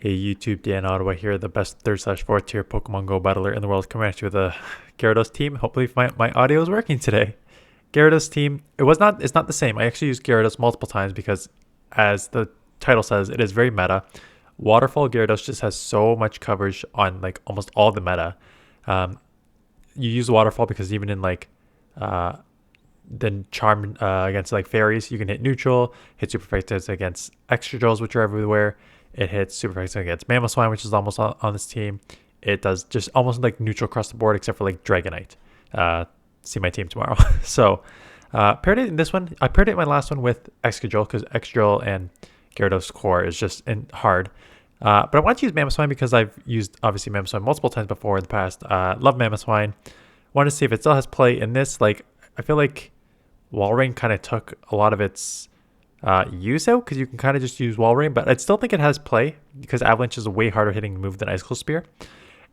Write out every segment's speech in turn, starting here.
Hey YouTube, Dan Ottawa here, the best 3rd/4th tier Pokemon Go battler in the world, coming at you with a Gyarados team. Hopefully my audio is working today. Gyarados team, it's not the same. I actually used Gyarados multiple times because, as the title says, it is very meta. Waterfall Gyarados just has so much coverage on like almost all the meta. Um, you use Waterfall because even in like then Charm against like fairies, you can hit neutral, hit super effective against excadrills, which are everywhere. It hits super effective against mamoswine, which is almost on this team. It does just almost like neutral across the board, except for like Dragonite. See my team tomorrow. So paired it in this one. I paired it in my last one with excadrill because excadrill and Gyarados core is just hard. But I want to use mamoswine because I've used obviously mamoswine multiple times before in the past. Love mamoswine. Wanted to see if it still has play in this. Like I feel like Walrein kind of took a lot of its use out because you can kind of just use Walrein, but I still think it has play because Avalanche is a way harder hitting move than Icicle Spear.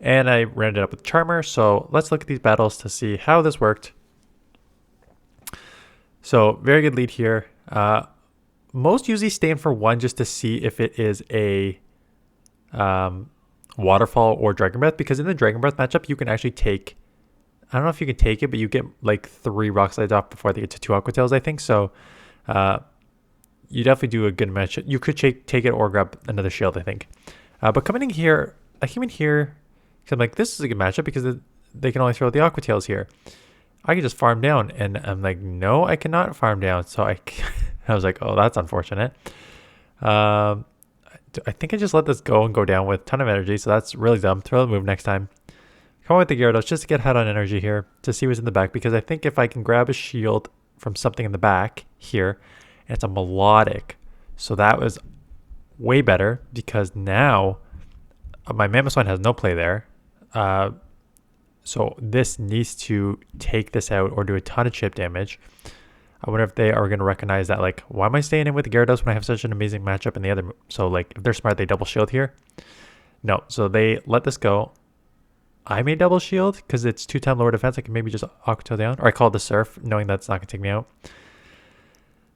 And I ran it up with Charmer, so let's look at these battles to see how this worked. So very good lead here. Most usually stay in for one just to see if it is a Waterfall or Dragon Breath, because in the Dragon Breath matchup you can actually take, I don't know if you can take it, but you get like 3 Rock Slides off before they get to 2 Aqua Tails, I think. So you definitely do a good match. You could take it or grab another shield, I think. But coming in here, I came in here because I'm like, this is a good matchup because they can only throw the Aqua Tails here. I can just farm down, and I'm like, no, I cannot farm down. So I was like, oh, that's unfortunate. I think I just let this go and go down with a ton of energy, so that's really dumb. Throw the move next time. Come on with the Gyarados just to get ahead on energy here to see what's in the back, because I think if I can grab a shield from something in the back here, and it's a melodic, so that was way better because now my Mamoswine has no play there. So this needs to take this out or do a ton of chip damage. I wonder if they are going to recognize that, like, why am I staying in with the Gyarados when I have such an amazing matchup in the other? So, like, if they're smart, they double shield here. No, so they let this go. I may double shield because it's 2-time lower defense. I can maybe just Aqua Tail down, or I call the Surf, knowing that's not going to take me out.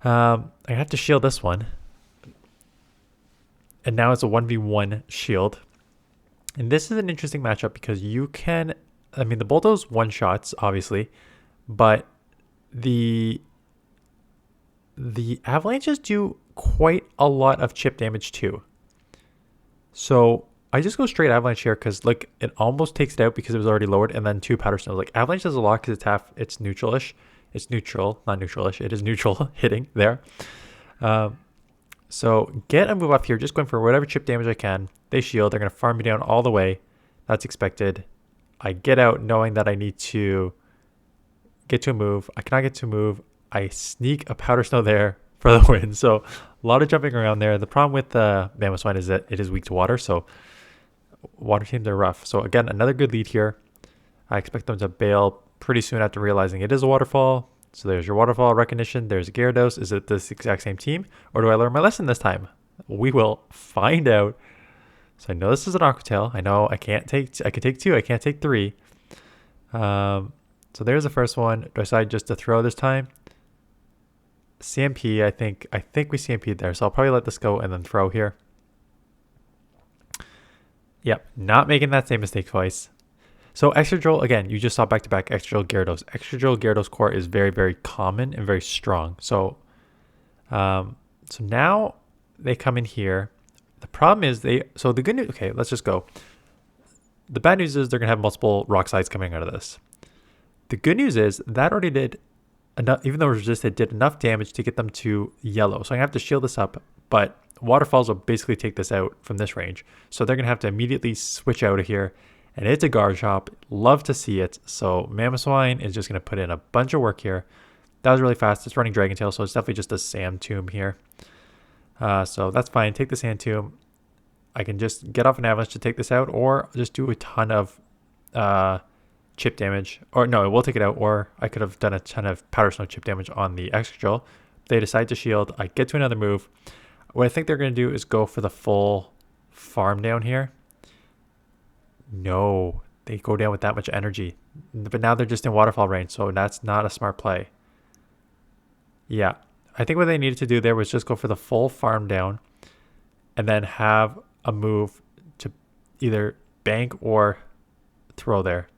I have to shield this one. And now it's a 1v1 shield. And this is an interesting matchup because you can, I mean, the Bulldoze one-shots, obviously, but the Avalanches do quite a lot of chip damage too. So I just go straight Avalanche here because, like, it almost takes it out because it was already lowered, and then 2 Powder Snows. Like, Avalanche does a lot because it's neutral-ish. It's neutral, not neutral-ish. It is neutral hitting there. So get a move off here, just going for whatever chip damage I can. They shield. They're going to farm me down all the way. That's expected. I get out knowing that I need to get to a move. I cannot get to a move. I sneak a Powder Snow there for the win. So a lot of jumping around there. The problem with the Mamoswine is that it is weak to water. So water teams are rough. So again, another good lead here. I expect them to bail pretty soon after realizing it is a Waterfall. So there's your Waterfall recognition. There's Gyarados. Is it this exact same team? Or do I learn my lesson this time? We will find out. So I know this is an Aqua Tail. I know I can take 2. I can't take 3. So there's the first one. Do I decide just to throw this time? CMP, I think we CMP'd there. So I'll probably let this go and then throw here. Yep, not making that same mistake twice. So Excadrill, again, you just saw back-to-back Excadrill Gyarados. Excadrill Gyarados core is very, very common and very strong. So so now they come in here. The problem is so the good news, okay, let's just go. The bad news is they're going to have multiple Rock Slides coming out of this. The good news is that already did enough, even though it resisted, did enough damage to get them to yellow. So I have to shield this up, but Waterfalls will basically take this out from this range. So they're going to have to immediately switch out of here. And it's a garchomp. Love to see it. So Mamoswine is just going to put in a bunch of work here. That was really fast. It's running Dragon Tail, so it's definitely just a Sand Tomb here. So that's fine. Take the Sand Tomb. I can just get off an Avalanche to take this out, or just do a ton of chip damage. Or no, it will take it out, or I could have done a ton of Powder Snow chip damage on the Excadrill. They decide to shield. I get to another move. What I think they're going to do is go for the full farm down here. No, they go down with that much energy. But now they're just in Waterfall range, so that's not a smart play. Yeah, I think what they needed to do there was just go for the full farm down and then have a move to either bank or throw there.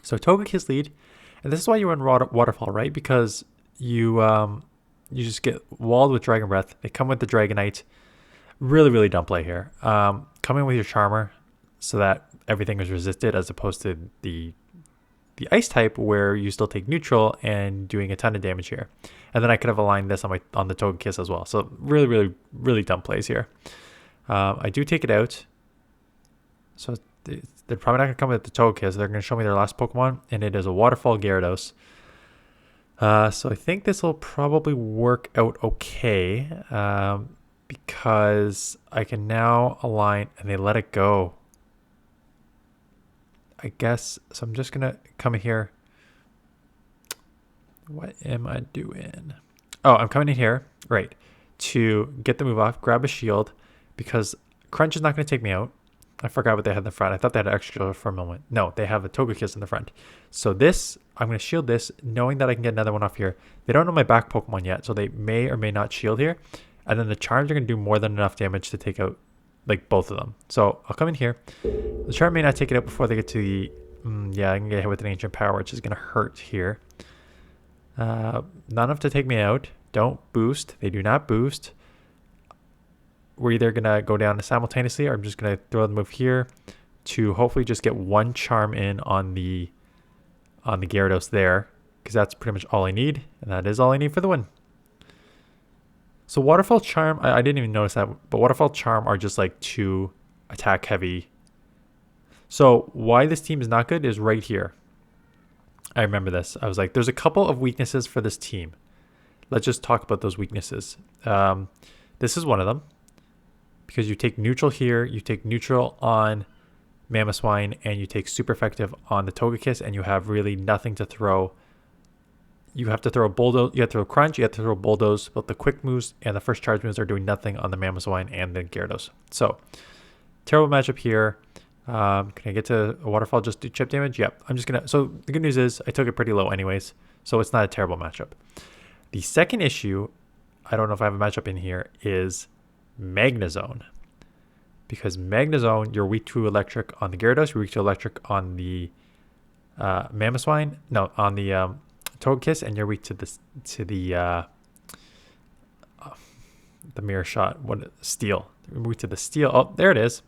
So togekiss lead, and this is why you run Waterfall, right? Because you you just get walled with Dragon Breath. They come with the Dragonite. Really, really dumb play here. Come in with your Charmer so that everything is resisted, as opposed to the Ice type where you still take neutral and doing a ton of damage here. And then I could have aligned this on the togekiss as well. So really, really, really dumb plays here. I do take it out. So they're probably not going to come with the togekiss. They're going to show me their last Pokemon, and it is a Waterfall Gyarados. So I think this will probably work out okay, because I can now align, and they let it go. I guess, so I'm just going to come in here. What am I doing? Oh, I'm coming in here, right, to get the move off, grab a shield, because Crunch is not going to take me out. I forgot what they had in the front. I thought they had an extra for a moment. No, they have a Togekiss in the front. So this, I'm going to shield this, knowing that I can get another one off here. They don't know my back Pokemon yet, so they may or may not shield here. And then the Charms are going to do more than enough damage to take out like both of them. So I'll come in here. The Charm may not take it out before they get to the... yeah, I can get hit with an Ancient Power, which is going to hurt here. Not enough to take me out. Don't boost. They do not boost. We're either going to go down simultaneously, or I'm just going to throw the move here to hopefully just get one Charm in on the Gyarados there, because that's pretty much all I need, and that is all I need for the win. So Waterfall Charm, I didn't even notice that, but Waterfall Charm are just like too attack heavy. So why this team is not good is right here. I remember this. I was like, there's a couple of weaknesses for this team. Let's just talk about those weaknesses. This is one of them, because you take neutral here, you take neutral on Mamoswine, and you take super effective on the Togekiss, and you have really nothing to throw. You have to throw a Bulldoze, you have to throw Crunch, you have to throw Bulldoze, but the quick moves and the first charge moves are doing nothing on the Mamoswine and the Gyarados. So, terrible matchup here. Can I get to a Waterfall just do chip damage? Yep. I'm just going to... So, the good news is I took it pretty low anyways, so it's not a terrible matchup. The second issue, I don't know if I have a matchup in here, is Magnezone. Because Magnezone, you're weak to Electric on the Gyarados, you're weak to Electric on the Mamoswine. No, on the... Togekiss, and you're weak to the mirror shot. What steel? You're weak to the steel. Oh, there it is.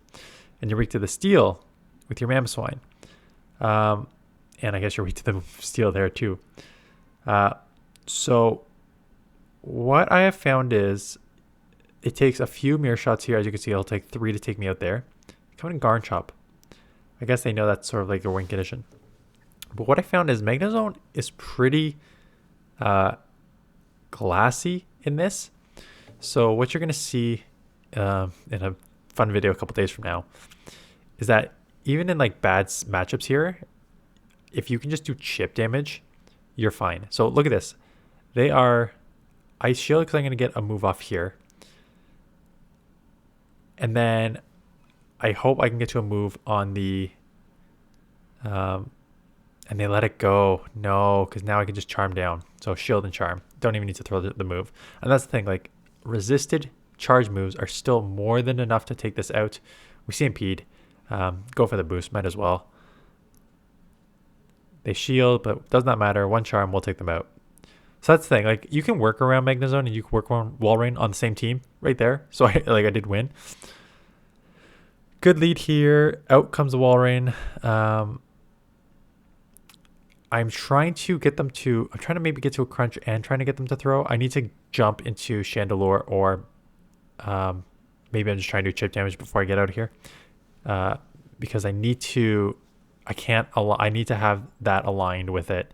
And you're weak to the steel with your Mamoswine. And I guess you're weak to the steel there too. So what I have found is it takes a few mirror shots here. As you can see, it'll take 3 to take me out there. Coming in garchomp. I guess they know that's sort of like a win condition. But what I found is Magnezone is pretty glassy in this. So what you're going to see in a fun video a couple days from now is that even in like bad matchups here, if you can just do chip damage, you're fine. So look at this. They are Ice Shield because I'm going to get a move off here. And then I hope I can get to a move on the... and they let it go. No, because now I can just Charm down. So Shield and Charm. Don't even need to throw the move. And that's the thing. Like, resisted charge moves are still more than enough to take this out. We see Impede. Go for the boost. Might as well. They shield, but does not matter. One Charm will take them out. So that's the thing. Like, you can work around Magnezone and you can work around Walrein on the same team right there. So I did win. Good lead here. Out comes the Walrein. I'm trying to get them to... I'm trying to maybe get to a Crunch and trying to get them to throw. I need to jump into Chandelure, or maybe I'm just trying to do chip damage before I get out of here. Because I need to... I need to have that aligned with it.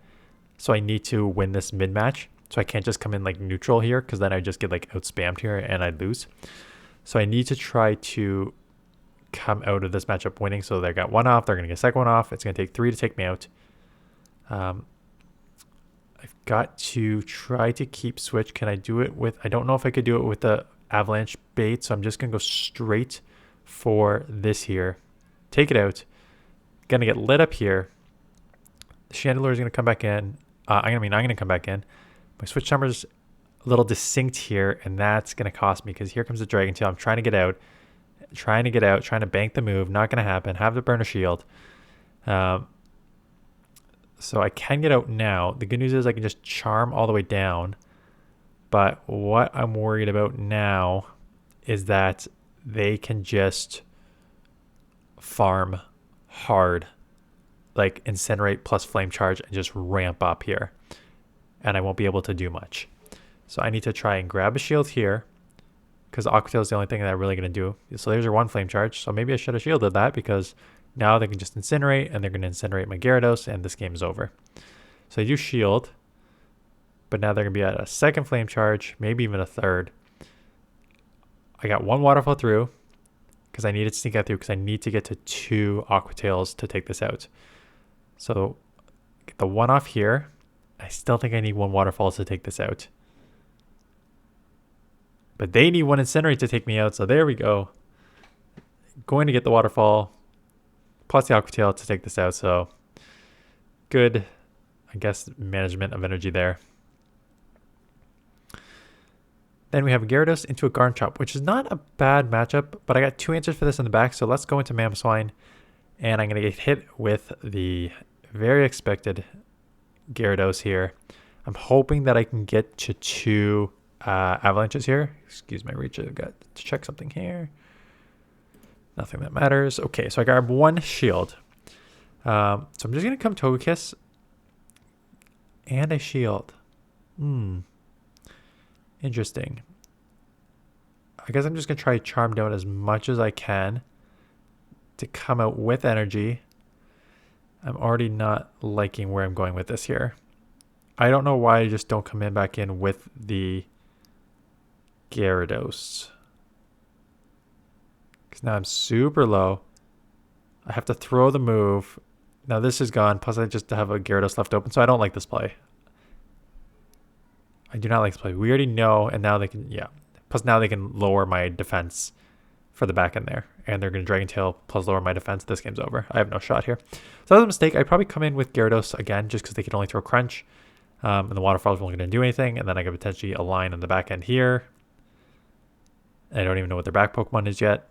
So I need to win this mid-match. So I can't just come in like neutral here, because then I just get like out-spammed here and I'd lose. So I need to try to come out of this matchup winning. So they got one off. They're going to get second one off. It's going to take 3 to take me out. I've got to try to keep switch. Can I do it with... I don't know if I could do it with the avalanche bait, so I'm just going to go straight for this here. Take it out. Going to get lit up here. The Chandelure is going to come back in. I'm going to come back in. My switch number's a little distinct here, and that's going to cost me because here comes the Dragon Tail. I'm trying to get out. trying to get out, trying to bank the move. Not going to happen. Have to burn a shield. So I can get out now. The good news is I can just charm all the way down. But what I'm worried about now is that they can just farm hard, like incinerate plus flame charge, and just ramp up here. And I won't be able to do much. So I need to try and grab a shield here, because Aqua Tail is the only thing that I'm really going to do. So there's your one flame charge. So maybe I should have shielded that, because now they can just incinerate, and they're going to incinerate my Gyarados, and this game is over. So I do shield, but now they're going to be at a second flame charge, maybe even a third. I got one Waterfall through, because I needed to sneak that through, because I need to get to 2 Aqua Tails to take this out. So get the one off here. I still think I need 1 Waterfall to take this out. But they need 1 Incinerate to take me out, so there we go. Going to get the Waterfall, plus the Aqua Tail to take this out, so good, I guess, management of energy there. Then we have Gyarados into a Garchomp, which is not a bad matchup, but I got 2 answers for this in the back, so let's go into mamoswine, and I'm going to get hit with the very expected Gyarados here. I'm hoping that I can get to 2 avalanches here. Excuse my reach, I've got to check something here. Nothing that matters. Okay, so I grab 1 shield. So I'm just going to come togekiss and a shield. Interesting. I guess I'm just going to try to charm down as much as I can to come out with energy. I'm already not liking where I'm going with this here. I don't know why I just don't come in back in with the Gyarados. Because now I'm super low. I have to throw the move. Now this is gone. Plus I just have a Gyarados left open. So I don't like this play. I do not like this play. We already know. And now they can, yeah. Plus now they can lower my defense for the back end there. And they're going to Dragon Tail plus lower my defense. This game's over. I have no shot here. So that was a mistake. I'd probably come in with Gyarados again just because they can only throw Crunch. And the Waterfall's only going to do anything. And then I could potentially align on the back end here. I don't even know what their back Pokemon is yet.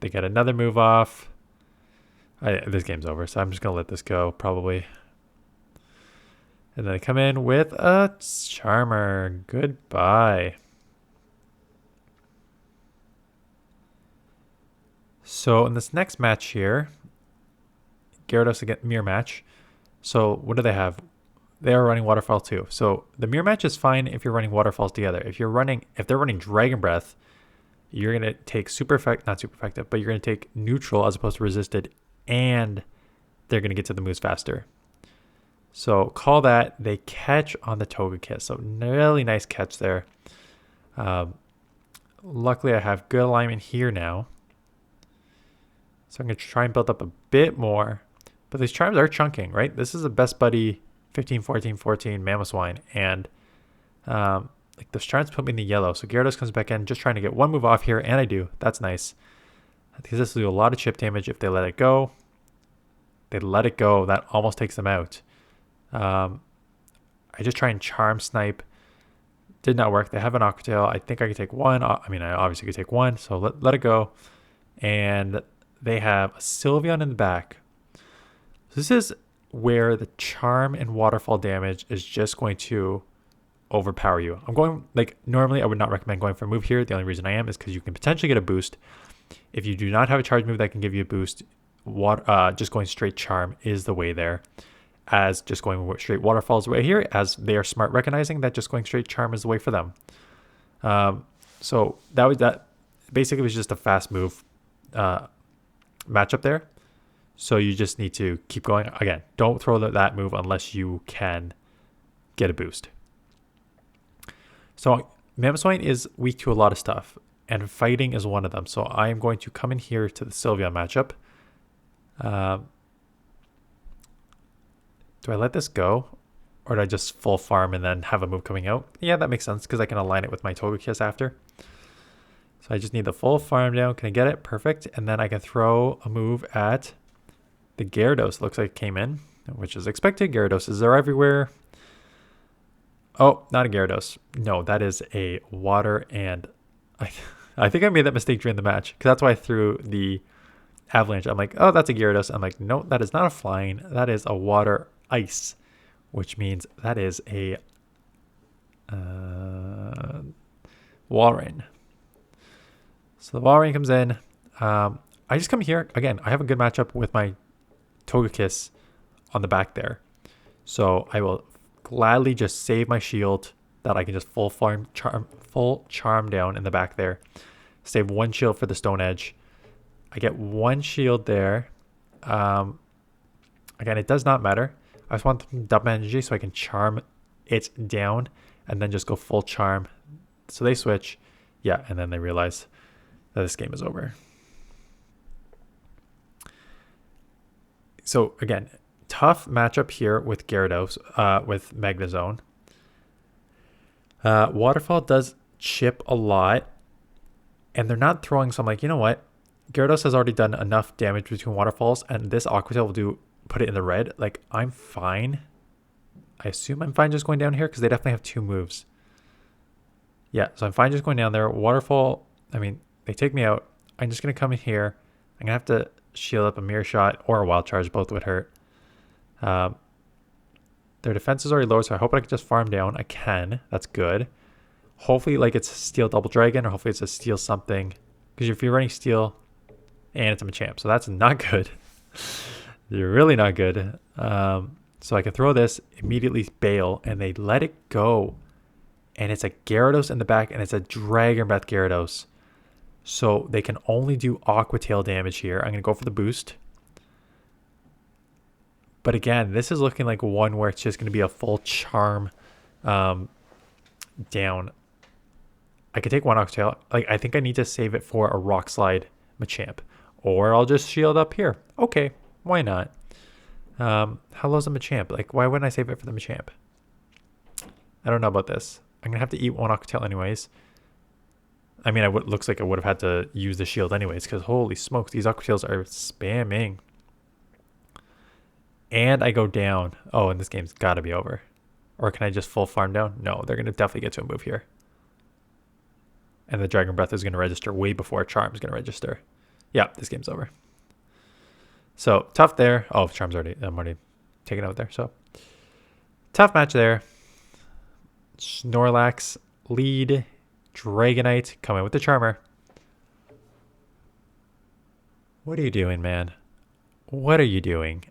They get another move off. This game's over, so I'm just going to let this go, probably. And then they come in with a Charmer. Goodbye. So in this next match here, Gyarados against mirror match. So what do they have? They are running Waterfall too. So the mirror match is fine if you're running Waterfalls together. If they're running Dragon Breath, you're going to take not super effective, but you're going to take neutral as opposed to resisted, and they're going to get to the moves faster. So call that. They catch on the togekiss. So really nice catch there. Luckily, I have good alignment here now. So I'm going to try and build up a bit more. But these charms are chunking, right? This is a best buddy 15, 14, 14 mamoswine. And like those charms put me in the yellow. So Gyarados comes back in, just trying to get 1 move off here. And I do. That's nice. Because this will do a lot of chip damage if they let it go. They let it go. That almost takes them out. I just try and charm snipe. Did not work. They have an Aqua Tail. I think I could take 1. I mean, I obviously could take 1. So let it go. And they have a Sylveon in the back. So this is where the charm and waterfall damage is just going to overpower you. I'm going, like, normally I would not recommend going for a move here. The only reason I am is because you can potentially get a boost. If you do not have a charge move that can give you a boost, just going straight charm is the way there. As just going straight waterfall is the way here, as they are smart recognizing that just going straight charm is the way for them. So that basically was just a fast move matchup there. So you just need to keep going. Again, don't throw that move unless you can get a boost. So mamoswine is weak to a lot of stuff, and fighting is one of them. So I am going to come in here to the Sylveon matchup. Do I let this go? Or do I just full farm and then have a move coming out? Yeah, that makes sense because I can align it with my togekiss after. So I just need the full farm down. Can I get it? Perfect. And then I can throw a move at the Gyarados. Looks like it came in, which is expected. Gyaradoses are everywhere. Oh, not a Gyarados. No, that is a water and I, I think I made that mistake during the match because that's why I threw the avalanche. I'm like, oh, that's a Gyarados. I'm like, no, that is not a flying. That is a water ice, which means that is a Walrein. So the Walrein comes in. I just come here. Again, I have a good matchup with my togekiss on the back there. So I will gladly just save my shield that I can just full charm down in the back there. Save one shield for the Stone Edge. I get one shield there. Again, it does not matter. I just want them to dump energy so I can charm it down and then just go full charm. So they switch. Yeah, and then they realize that this game is over. So again, tough matchup here with Gyarados, with Magnezone. Waterfall does chip a lot, and they're not throwing, so I'm like, you know what? Gyarados has already done enough damage between Waterfalls, and this Aqua Tail will put it in the red. Like, I'm fine. I assume I'm fine just going down here, because they definitely have two moves. Yeah, so I'm fine just going down there. Waterfall, I mean, they take me out. I'm just going to come in here. I'm going to have to shield up a Mirror Shot or a Wild Charge. Both would hurt. Their defense is already low, so I hope I can just farm down. I can. That's good. Hopefully, like, it's Steel Double Dragon, or hopefully it's a Steel something. Because if you're running Steel, and it's a Machamp, so that's not good. You're really not good. So I can throw this, immediately bail, and they let it go. And it's a Gyarados in the back, and it's a Dragon Breath Gyarados. So they can only do Aqua Tail damage here. I'm going to go for the boost. But again, this is looking like one where it's just going to be a full charm down. I could take one Aqua Tail. Like, I think I need to save it for a Rock Slide Machamp. Or I'll just shield up here. Okay, why not? How low's the Machamp? Like, why wouldn't I save it for the Machamp? I don't know about this. I'm going to have to eat one Aqua Tail anyways. I mean, looks like I would have had to use the shield anyways, because holy smokes, these Aqua Tails are spamming. And I go down. Oh, and this game's got to be over. Or can I just full farm down? No, they're going to definitely get to a move here. And the Dragon Breath is going to register way before Charm is going to register. Yeah, this game's over. So, tough there. Oh, Charm's I'm already taken out there. So, tough match there. Snorlax, lead, Dragonite, coming with the Charmer. What are you doing, man? What are you doing?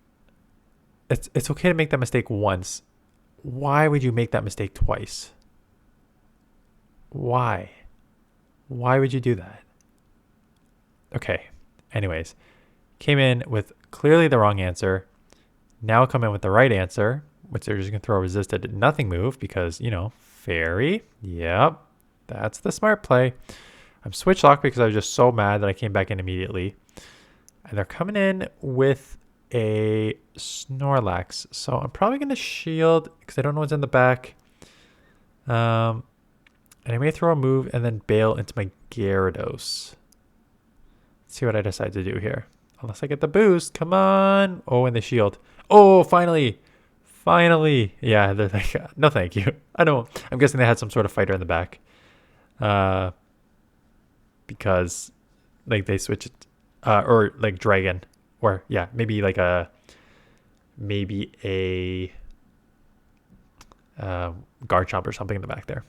It's okay to make that mistake once. Why would you make that mistake twice? Why? Why would you do that? Okay. Anyways, came in with clearly the wrong answer. Now come in with the right answer, which they're just going to throw a resisted nothing move because, you know, fairy. Yep. That's the smart play. I'm switch locked because I was just so mad that I came back in immediately. And they're coming in with a Snorlax. So I'm probably going to shield because I don't know what's in the back. And I may throw a move and then bail into my Gyarados. Let's see what I decide to do here. Unless I get the boost. Come on. Oh, and the shield. Oh, finally. Finally. Yeah, they're like, no thank you. I'm guessing they had some sort of fighter in the back. Because like they switched or like dragon, or yeah, maybe a Garchomp or something in the back there.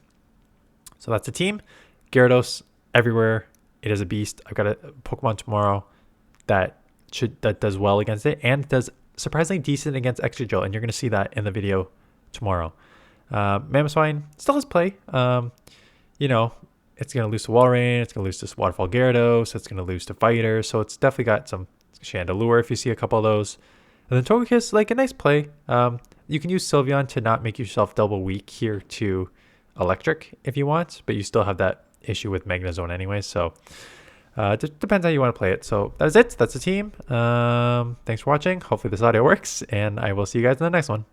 So that's the team. Gyarados everywhere. It is a beast. I've got a Pokemon tomorrow that does well against it and does surprisingly decent against excadrill, and you're going to see that in the video tomorrow. Mamoswine still has play. You know, it's going to lose to Walrein, it's going to lose to Waterfall Gyarados, it's going to lose to Fighter, so it's definitely got some Chandelure if you see a couple of those. And then Togekiss, like a nice play. You can use Sylveon to not make yourself double weak here to Electric if you want, but you still have that issue with Magnezone anyway, so it depends how you want to play it. So that is it. That's the team. Thanks for watching. Hopefully this audio works, and I will see you guys in the next one.